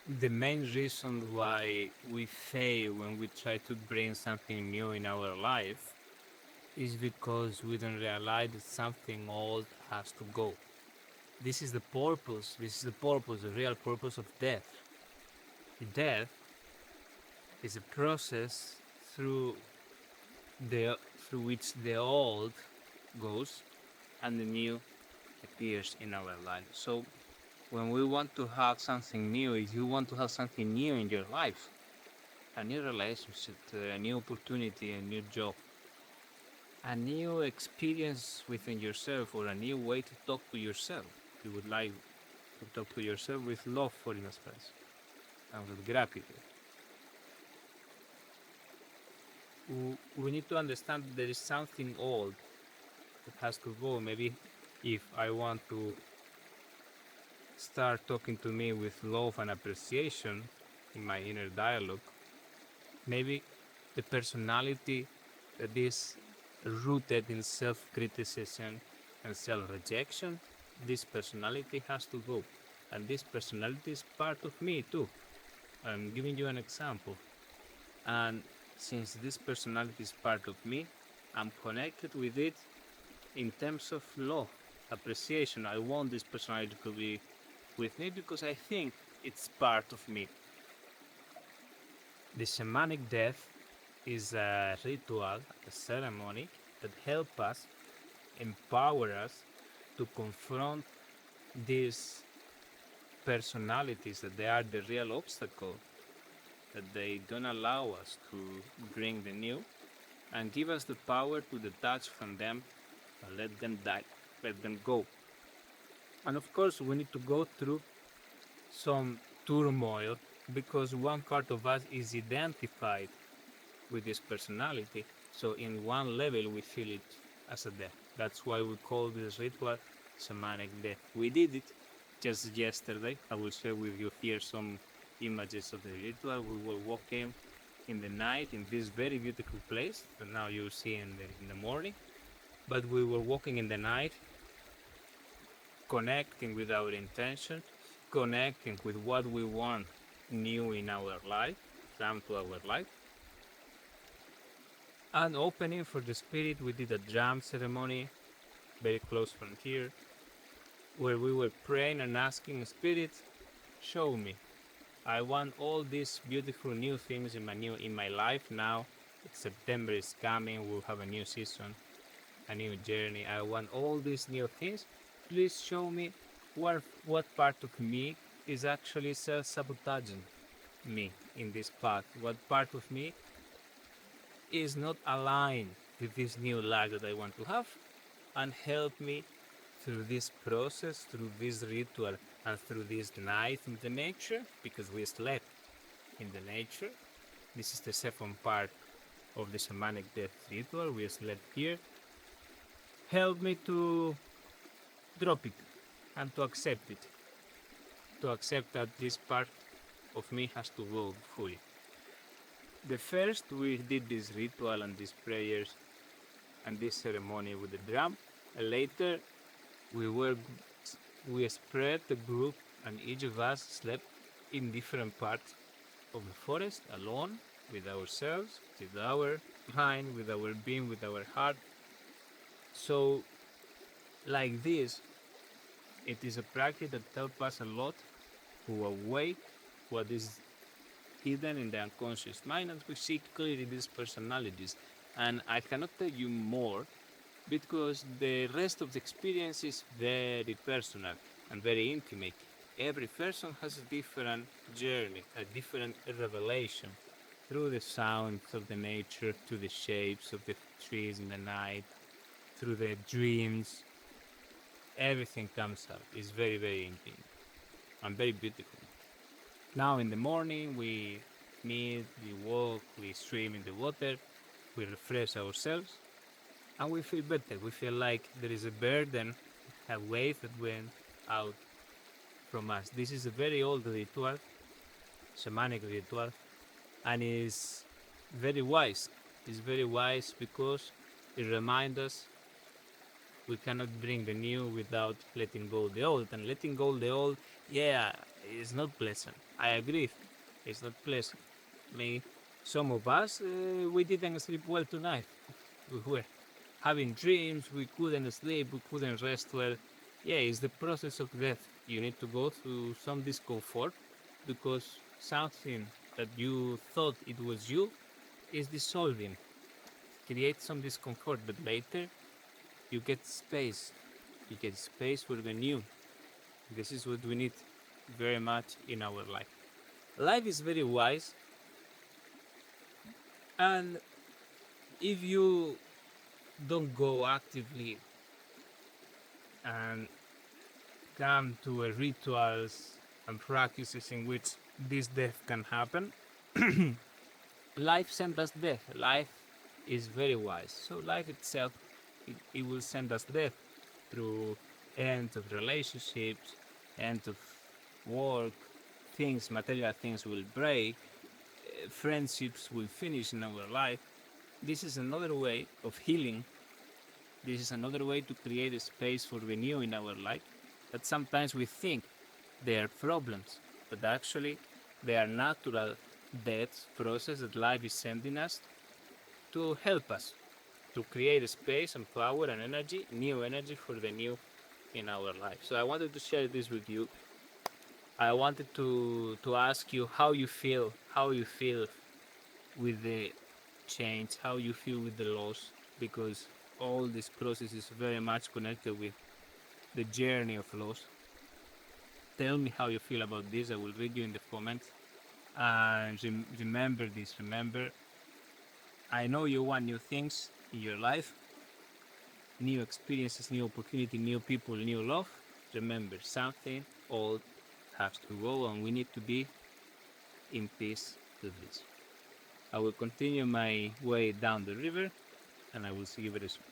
The main reason why we fail when we try to bring something new in our life is because we don't realize that something old has to go. This is the real purpose of death. Death is a process through the through which the old goes and the new appears in our life. So when we want to have something new, if you want to have something new in your life, a new relationship, a new opportunity, a new job, a new experience within yourself, or a new way to talk to yourself. You would like to talk to yourself with love, for instance, and with gratitude. We need to understand that there is something old that has to go. Maybe if I want to start talking to me with love and appreciation in my inner dialogue, maybe the personality that is rooted in self criticism and self rejection, this personality has to go. And this personality is part of me too. I'm giving you an example. And since this personality is part of me, I'm connected with it in terms of love, appreciation. I want this personality to be with me because I think it's part of me. The shamanic death is a ritual, a ceremony that helps us, empower us to confront these personalities that they are the real obstacle, that they don't allow us to bring the new, and give us the power to detach from them and let them die, let them go. And of course, we need to go through some turmoil because one part of us is identified with this personality. So, in one level, we feel it as a death. That's why we call this ritual shamanic death. We did it just yesterday. I will share with you here some images of the ritual. We were walking in the night in this very beautiful place that now you see in the morning. But we were walking in the night, connecting with our intention, connecting with what we want new in our life, come to our life, and opening for the spirit. We did a drum ceremony very close from here, where we were praying and asking spirit, show me. I want all these beautiful new things in my life now. September is coming. We'll have a new season, a new journey. I want all these new things. Please show me what part of me is actually self-sabotaging me in this path. What part of me is not aligned with this new life that I want to have, and help me through this process, through this ritual, and through this night in the nature, because we slept in the nature. This is the second part of the shamanic death ritual. We slept here. Help me to drop it and to accept that this part of me has to go fully. The first, we did this ritual and these prayers and this ceremony with the drum. Later, we were we spread the group, and each of us slept in different parts of the forest alone, with ourselves, with our mind, with our being, with our heart. So, like this, it is a practice that helps us a lot to awake what is hidden in the unconscious mind, and we see clearly these personalities. And I cannot tell you more because the rest of the experience is very personal and very intimate. Every person has a different journey, a different revelation through the sounds of the nature, to the shapes of the trees in the night, through the dreams. Everything comes up. It's very, very intimate and very beautiful. Now in the morning, we meet, we walk, we swim in the water, we refresh ourselves, and we feel better. We feel like there is a burden, a weight that went out from us. This is a very old ritual, shamanic ritual, and is very wise. It's very wise because it reminds us we cannot bring the new without letting go the old, and letting go the old Yeah, it's not pleasant. I agree. It's not pleasant. Me, some of us, we didn't sleep well tonight. We were having dreams, we couldn't sleep, we couldn't rest well. Yeah, it's the process of death. You need to go through some discomfort because something that you thought it was you is dissolving. Create some discomfort, but later you get space. You get space for the new. This is what we need very much in our life. Life is very wise, and if you don't go actively and come to a rituals and practices in which this death can happen, life sends us death. Life is very wise. So life itself, it will send us death through end of relationships, end of work, things, material things will break, friendships will finish in our life. This is another way of healing. This is another way to create a space for renew in our life that sometimes we think they are problems, but actually they are natural death process that life is sending us to help us to create a space and power and energy, new energy for the new in our life. So I wanted to share this with you. I wanted to ask you how you feel with the change, how you feel with the loss, because all this process is very much connected with the journey of loss. Tell me how you feel about this. I will read you in the comments. And remember this. Remember, I know you want new things in your life, new experiences, new opportunity, new people, new love. Remember, something old has to go, and we need to be in peace with this. I will continue my way down the river, and I will see you very soon.